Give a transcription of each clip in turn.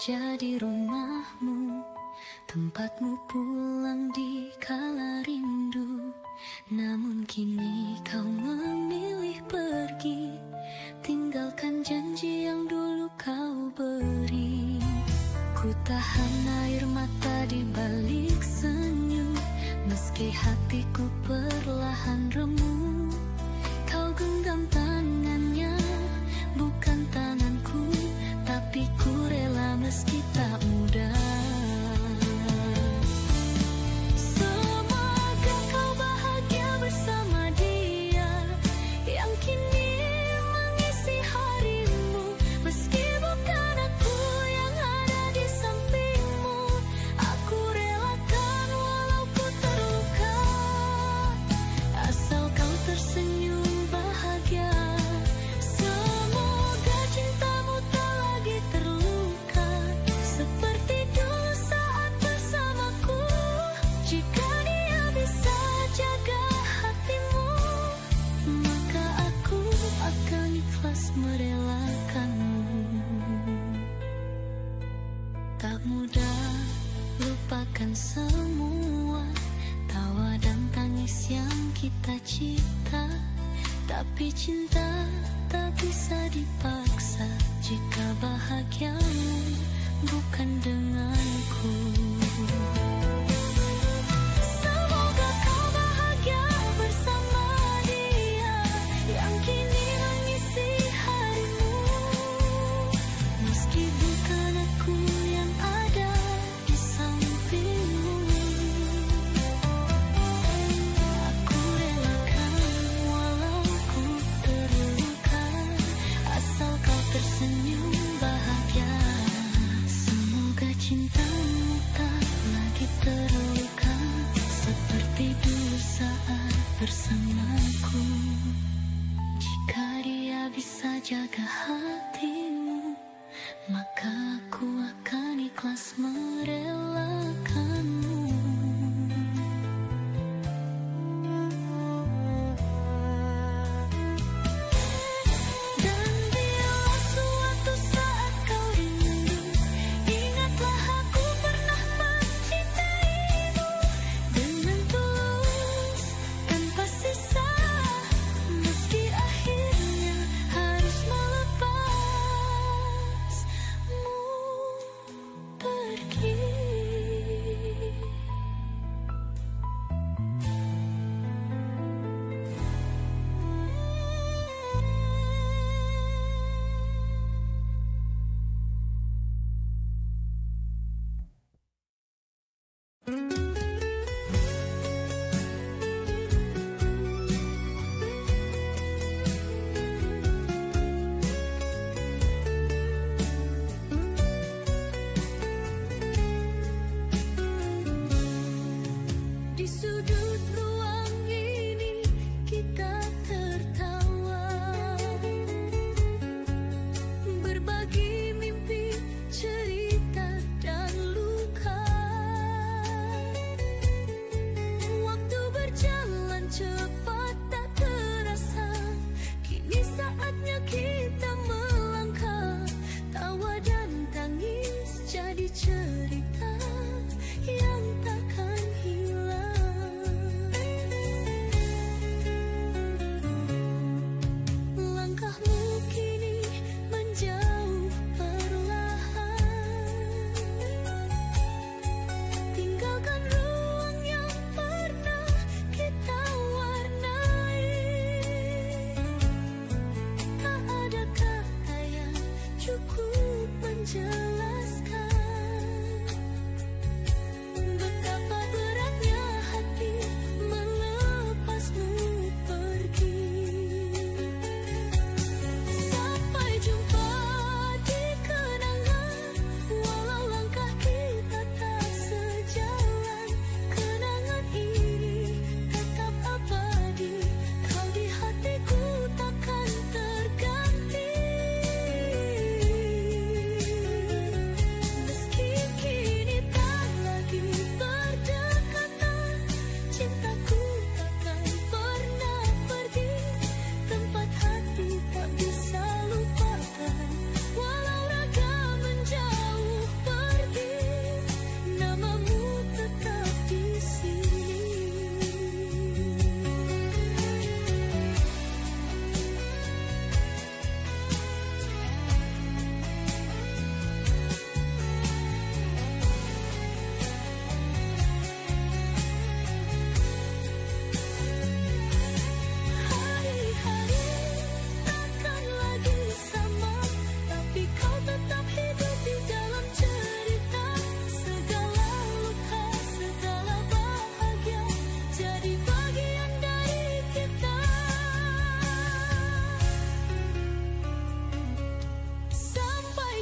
jadi rumahmu, tempatmu pulang di kala rindu. Namun kini kau memilih pergi, tinggalkan janji yang dulu kau beri. Ku tahan air mata di balik senyum, meski hatiku perlahan remuk. Kau genggam tangannya, bukan tanganku, tapi ku rela meski tak mudah. Semoga kau bahagia bersama dia, yang kini mengisi harimu. Meski bukan aku yang ada di sampingmu, aku relakan walau ku terluka, asal kau tersenyum bahagia. Semoga cintamu tak lagi terluka seperti dulu saat bersamaku. Jika dia bisa jaga hatimu, maka aku akan ikhlas merelakanmu. Tak mudah lupakan semua tawa dan tangis yang kita cipta, tapi cinta tak bisa dipaksa jika bahagiamu bukan denganku. Semoga kau bahagia bersama dia, yang kini mengisi harimu. Meski bukan aku yang ada di sampingmu, aku relakan walau ku terluka, asal kau tersenyum bahagia. Semoga cintamu tak lagi terluka seperti dulu saat bersamaku. Jika dia bisa jaga hatimu, maka aku akan ikhlas merelakanmu. Dan bila suatu saat kau rindu, ingatlah aku pernah mencintaimu dengan tulus tanpa sisa. Meski akhirnya harus melepasmu pergi.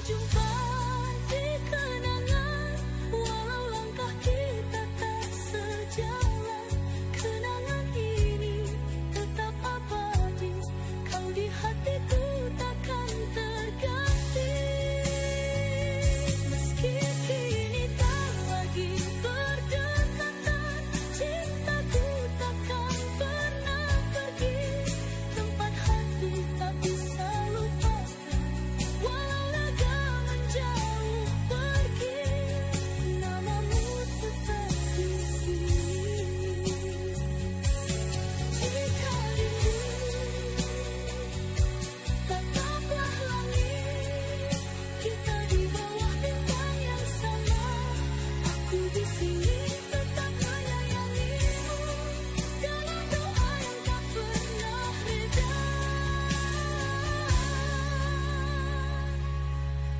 jumpa di kenangan, walau langkah kita tak sejalan, kenangan ini tetap abadi, kau di hatiku takkan terganti. Meski kini tak lagi berdekatan, cintaku takkan pernah pergi, tempat hati tak bisa lupakan, walau raga menjauh pergi, namamu tetap di sini. Jika rindu tataplah langit, kita di bawah bintang yang sama, aku di sini tetap menyayangimu, dalam doa yang tak pernah reda.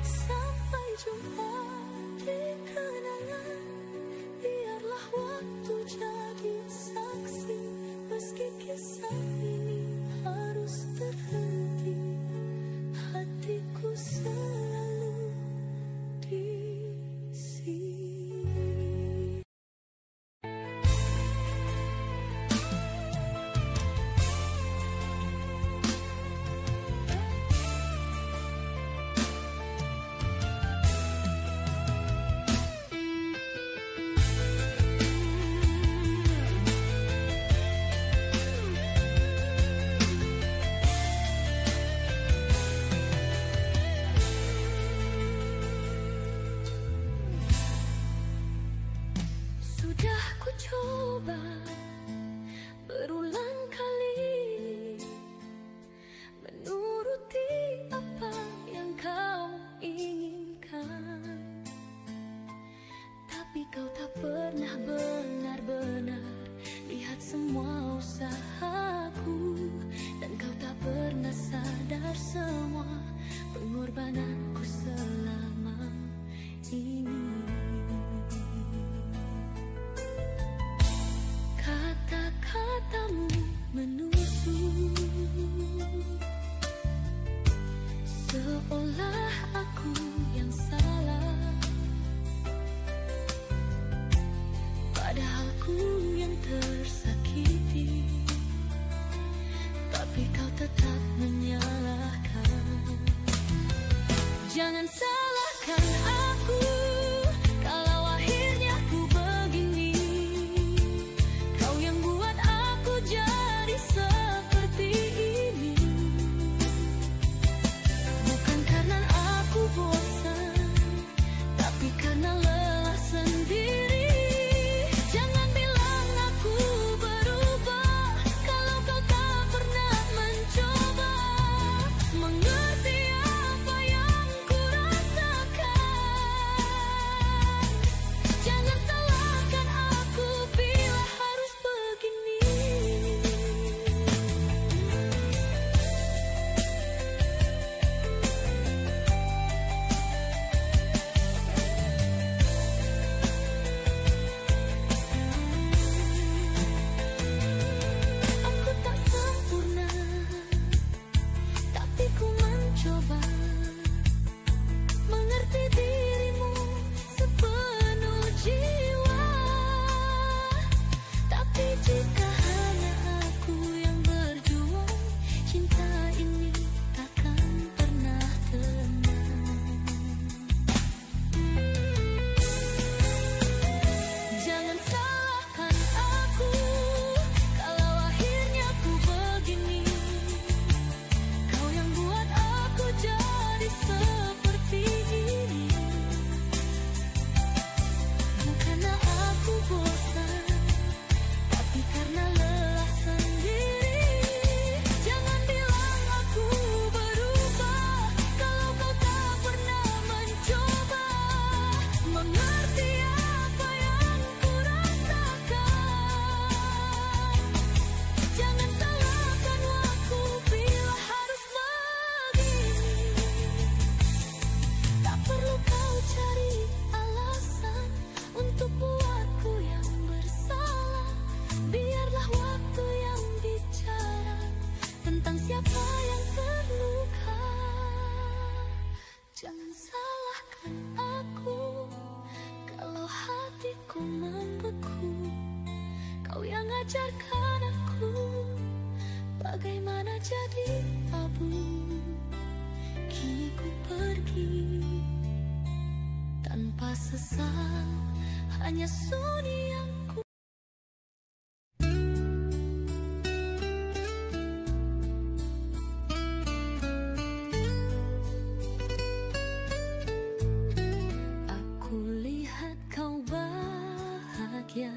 Sampai jumpa di kenangan, biarlah waktu jadi saksi, meski kisah ini harus terhenti, hatiku selalu di sini. Sudah ku coba berulang kali menuruti apa yang kau inginkan, tapi kau tak pernah benar-benar lihat semua usahaku, dan kau tak pernah sadar semua pengorbananku selama ini. jadi abu. Kini ku pergi tanpa sesal, hanya sunyi yang ku. Aku lihat kau bahagia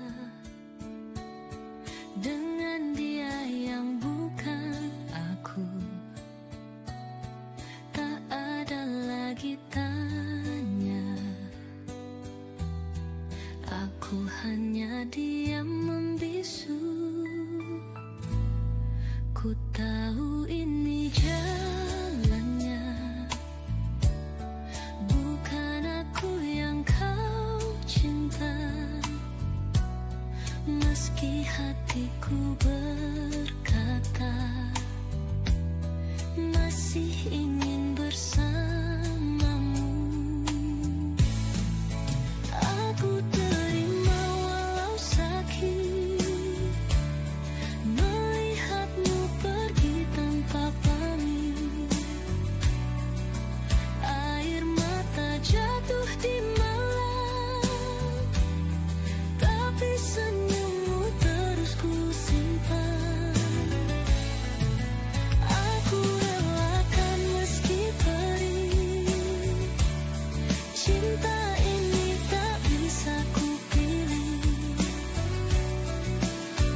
dengan dia yang bukan aku. Tak ada lagi tanya, aku hanya diam membisu. Ku tahu ini jalannya, bukan aku yang kau cinta. Meski hatiku berkata masih ingin bersamamu, aku terima walau sakit melihatmu pergi tanpa pamit. Air mata jatuh di malam, tapi senyummu terus ku simpan. Aku relakan meski perih, cinta ini tak bisa ku pilih.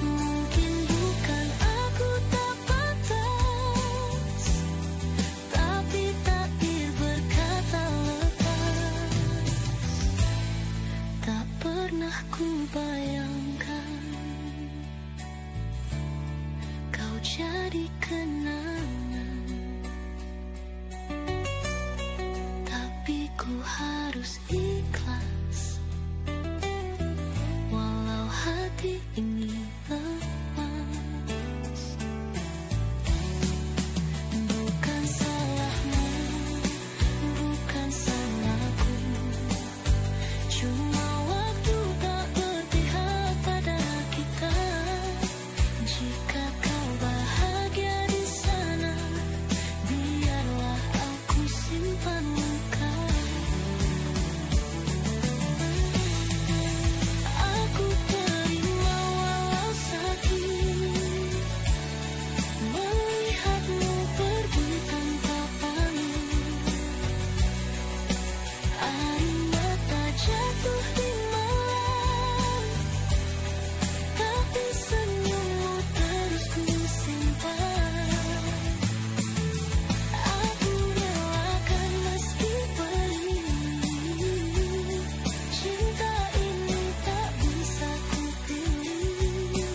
Mungkin bukan aku tak pantas, tapi takdir berkata lepas. Tak pernah ku bayangkan kau jadi kenangan, tapi ku harus ikhlas walau hati ini lepas. Bukan salahmu, bukan salahku, cuma waktu tak berpihak pada kita. Jika kau bahagia di sana, biarlah aku simpan luka. Aku terima walau sakit melihatmu pergi tanpa pamit. Air mata jatuh di malam, tapi senyummu terus ku simpan. Aku relakan meski perih, cinta ini tak bisa ku pilih.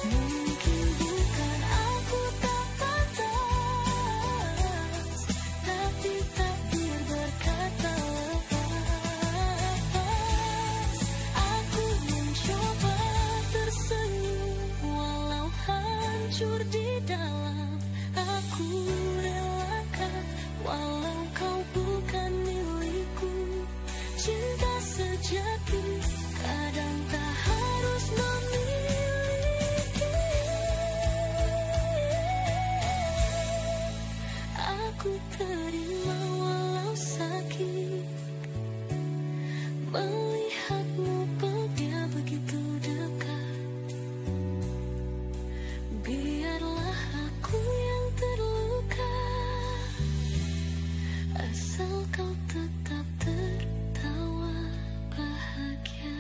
Mungkin bukan aku tak pantas, tapi takdir berkata lepas. Aku mencoba tersenyum walau hancur di dalam. Aku relakan walau kau bukan milikku. Cinta sejati kadang tak harus memiliki. Aku terima walau sakit melihatmu pergi begitu dekat. Biarlah aku yang terluka, asal kau tetap tertawa bahagia.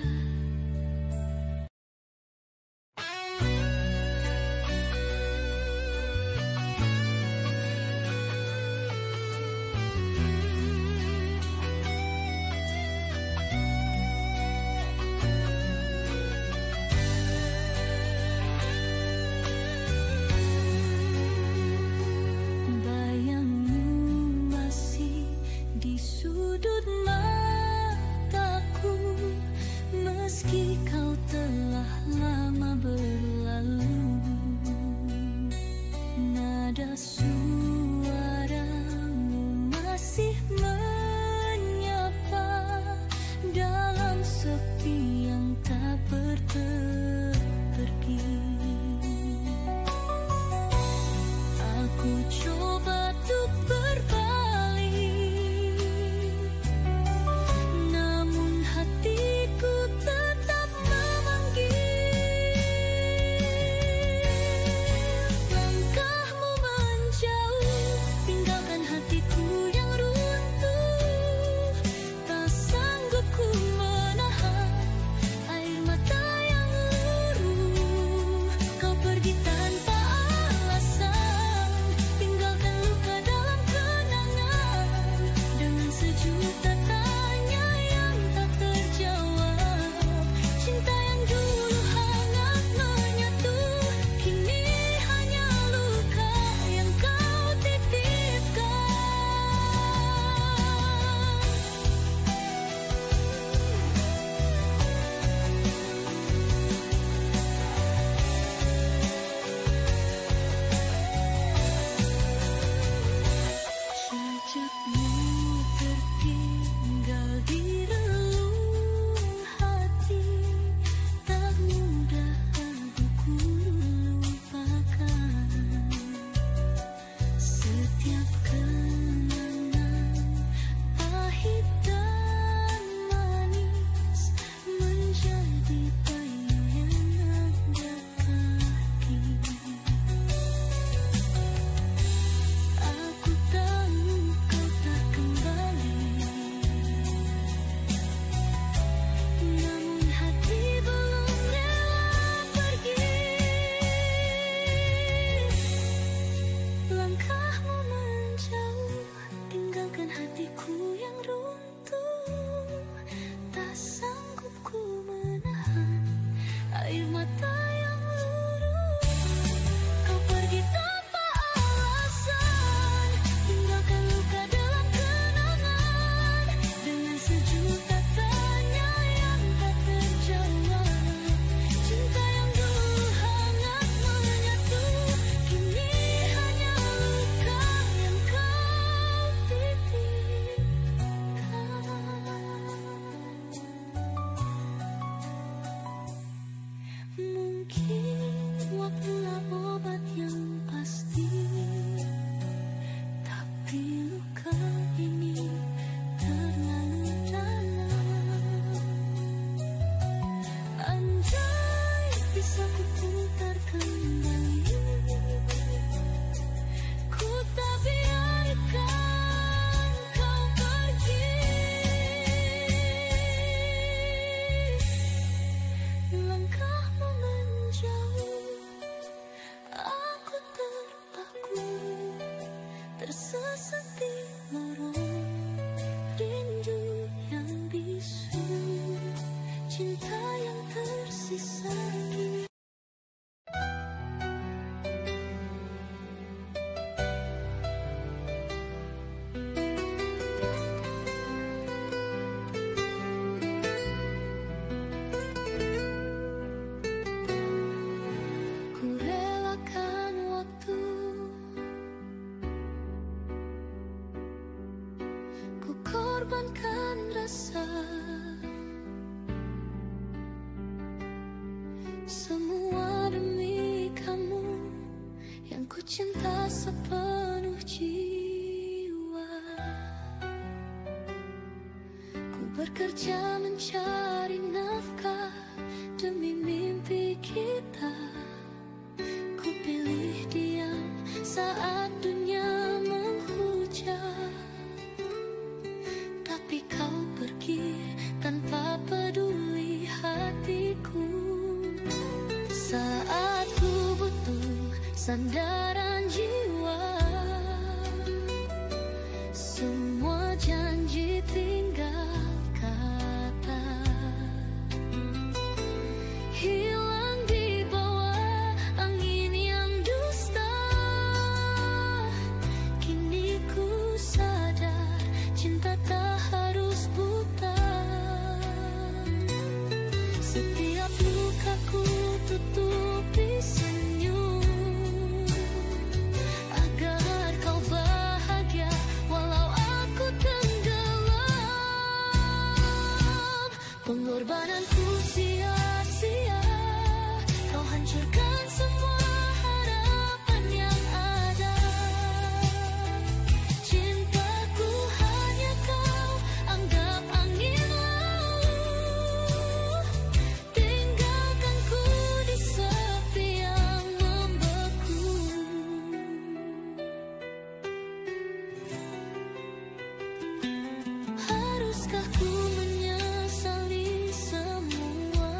tersesat di lorong rindu yang bisu, cinta yang tersisa kini. Ku relakan waktu, ku korbankan rasa, semua demi kamu yang ku cinta sepenuh jiwa. Ku bekerja mencari nafkah demi mimpi kita. Ku pilih diam saat dunia menghujat, tapi kau pergi tanpa peduli hatiku. Saat ku butuh sandaran jiwa, semua janji tinggal kata, hilang di bawah angin yang dusta. Kini ku sadar cinta tak harus buta. Setiap luka ku tutupi senyum, agar kau bahagia walau aku tenggelam. Pengorbananku sia-sia, kau hancurkan semua harapan yang ada. Cintaku hanya kau anggap angin lalu, tinggalkan ku di sepi yang membeku. Haruskah ku menyesali semua,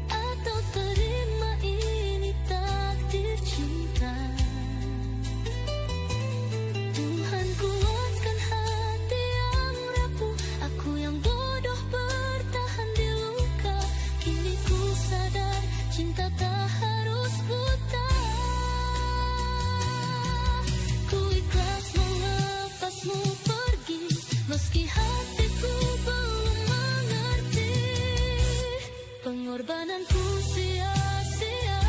atau terima ini takdir cinta? Tuhan, kuatkan hati yang rapuh, aku yang bodoh bertahan di luka. Kini ku sadar cinta tak harus buta. Ku ikhlas melepasmu pergi, meski hatiku belum mengerti. Pengorbananku sia-sia,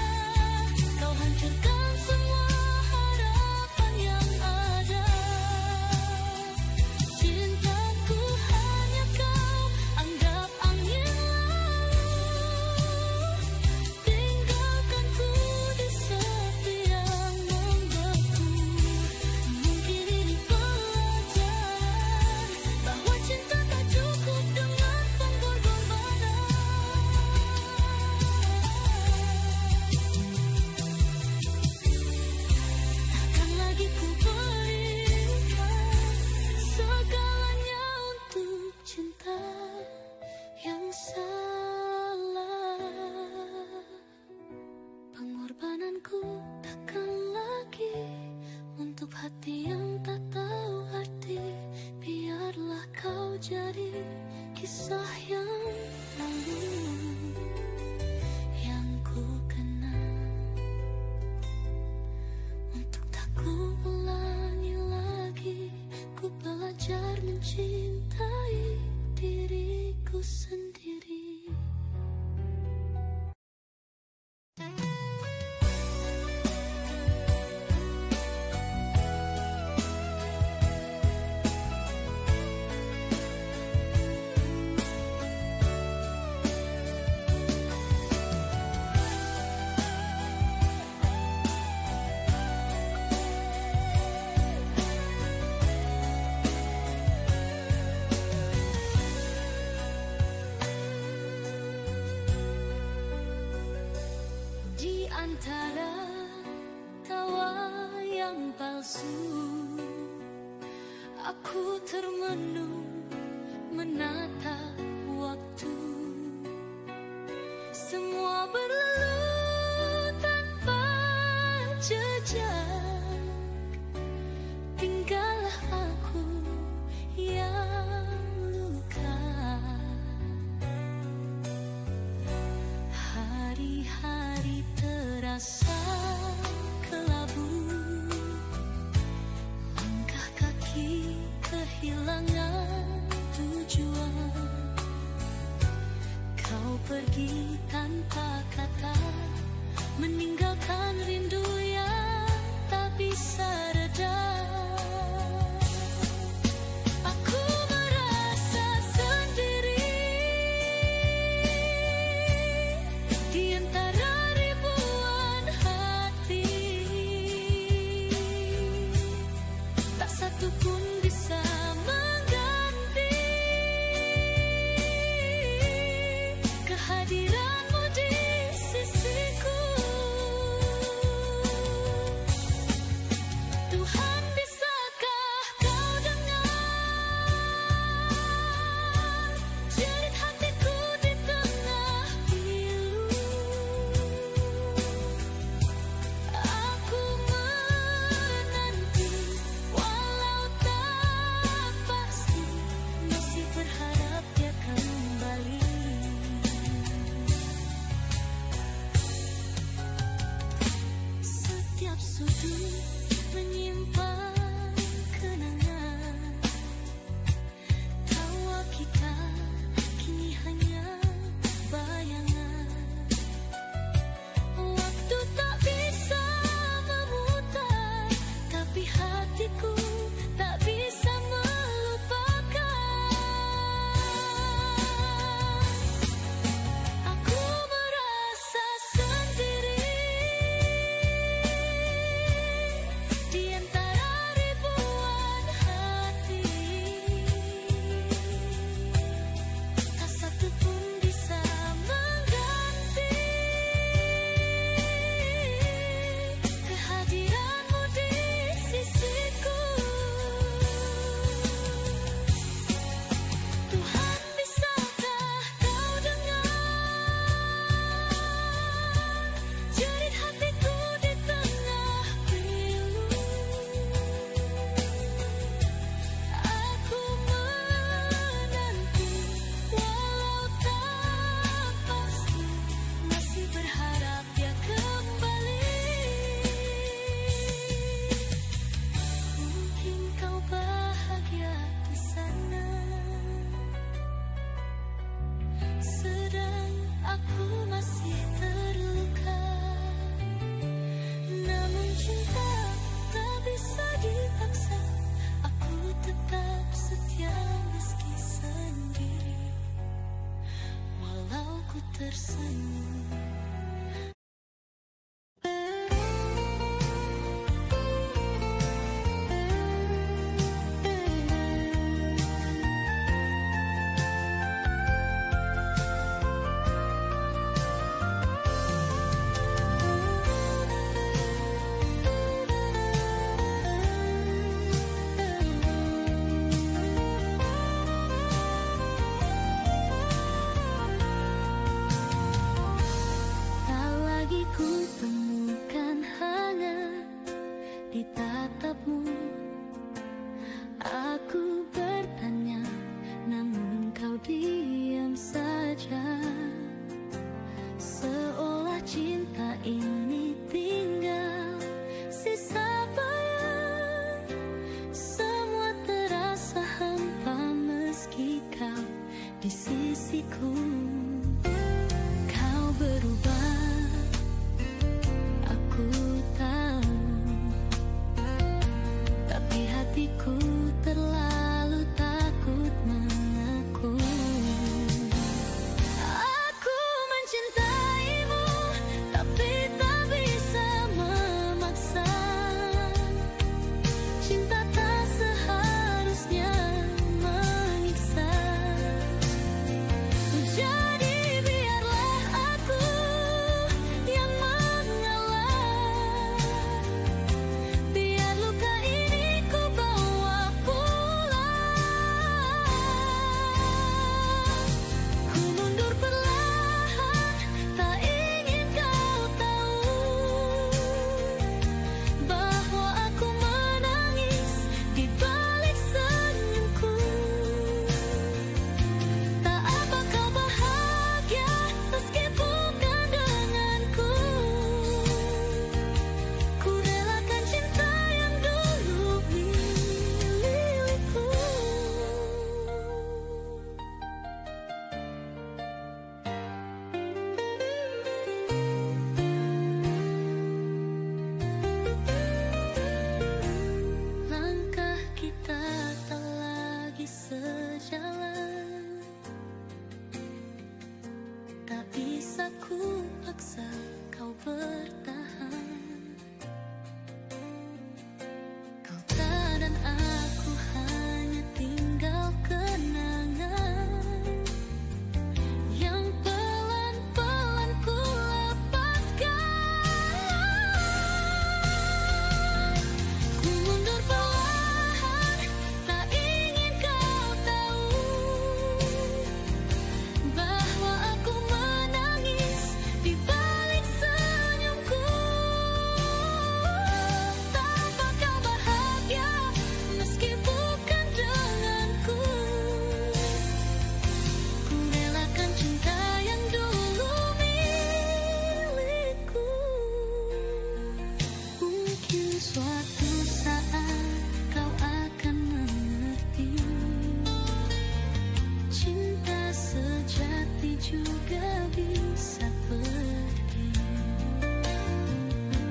kau hancurkan semua harapan yang ada. Cintaku hanya kau anggap angin lalu, tinggalkan ku di sepi yang membeku. Mungkin ini pelajaran bahwa cinta tak cukup dengan pengorbanan. Takkan lagi ku berikan segalanya untuk cinta yang salah. Pengorbananku takkan lagi untuk hati yang tak tahu arti. Biarlah kau jadi kisah yang lalu yang ku kenang, untuk tak ku ulangi lagi. Ku belajar mencintai diriku sendiri. Aku termenung menatap waktu, semua berlalu tanpa jejak. tatapmu. Aku bertanya, namun kau diam saja. Seolah cinta ini tinggal sisa bayang. Semua terasa hampa meski kau di sisiku. Kau berubah, aku tahu, tapi hatiku terlalu takut mengaku. Aku mencintaimu, tapi tak bisa memaksa. Cinta tak seharusnya menyiksa. Jadi biarlah aku yang mengalah. Biar luka ini ku bawa pulang. Ku mundur perlahan, tak ingin kau tahu bahwa aku menangis di balik senyumku. Tak apa kau bahagia meski bukan denganku. Ku relakan cinta yang dulu milikku. Langkah kita tak lagi sejalan. Tak bisa ku paksa kau bertahan. Kau tak dan aku hanya tinggal kenangan yang pelan-pelan ku lepaskan. Ku mundur perlahan, tak ingin kau tahu bahwa aku menangis di balik senyumku. Tanpa kau bahagia meski bukan denganku. Ku relakan cinta yang dulu milikku. Mungkin suatu saat kau akan mengerti. Cinta sejati juga bisa pergi.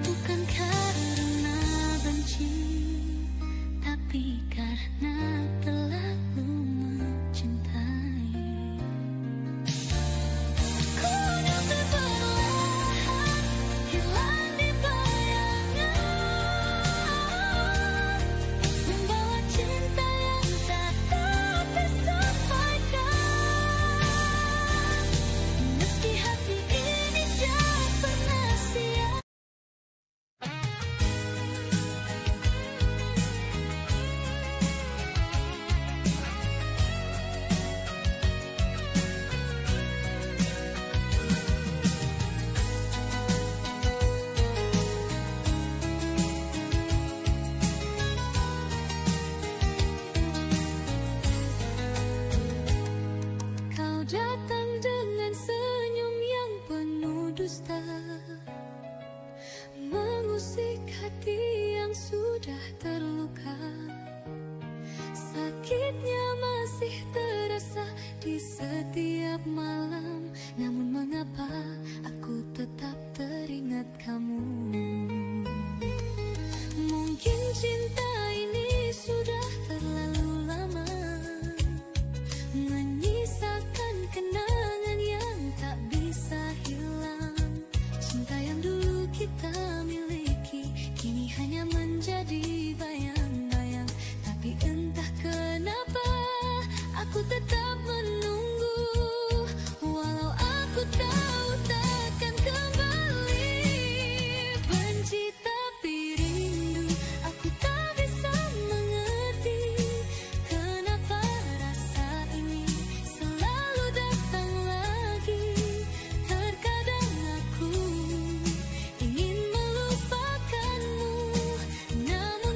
Bukan karena benci, tapi karena terlalu mencintai. Ku nyampe perlahan, hilang di bayangan, membawa cinta yang tak tersampaikan. Meski hati ini tak pernah siap. Kau datang dengan senyum yang penuh dusta, mengusik hati yang sudah terluka. Sakitnya masih terasa di setiap malam. Namun mengapa aku tetap teringat kamu? Mungkin cinta ini sudah terlalu lama, menyisakan kenangan yang tak bisa hilang. Cinta yang dulu kita miliki kini hanya menjadi bayang-bayang. Tapi entah kenapa aku tetap menunggu, walau aku tahu takkan kembali. Benci tapi rindu, aku tak bisa mengerti kenapa rasa ini selalu datang lagi. Terkadang aku ingin melupakanmu, namun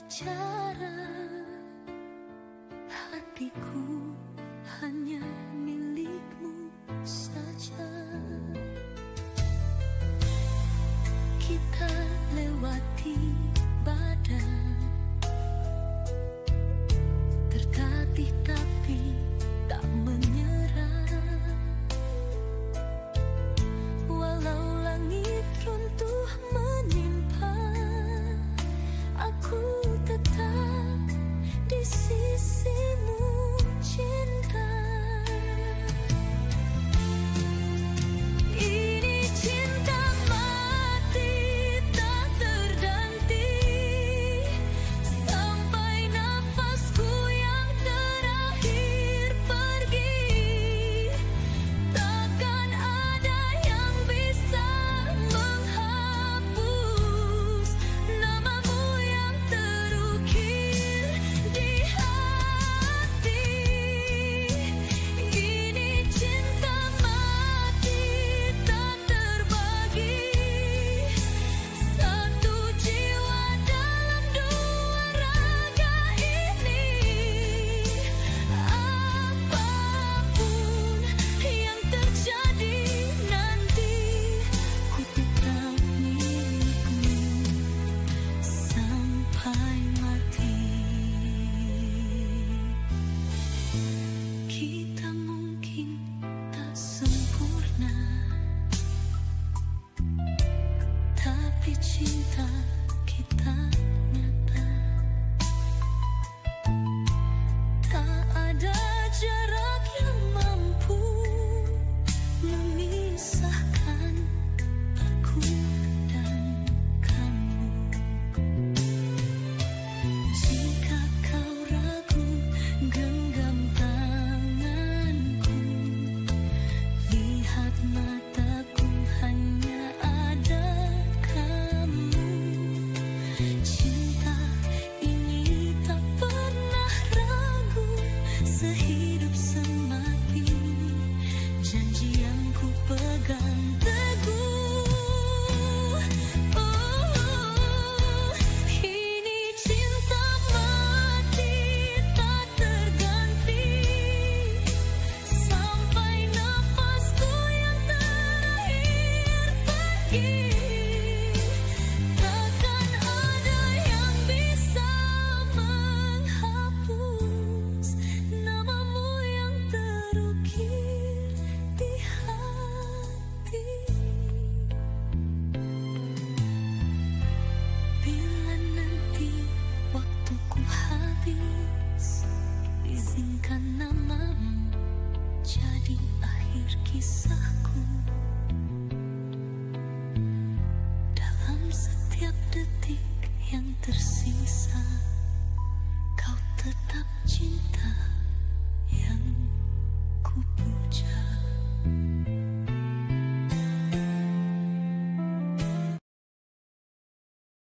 bicara, hatiku hanya milikmu saja. Kita lewati badai,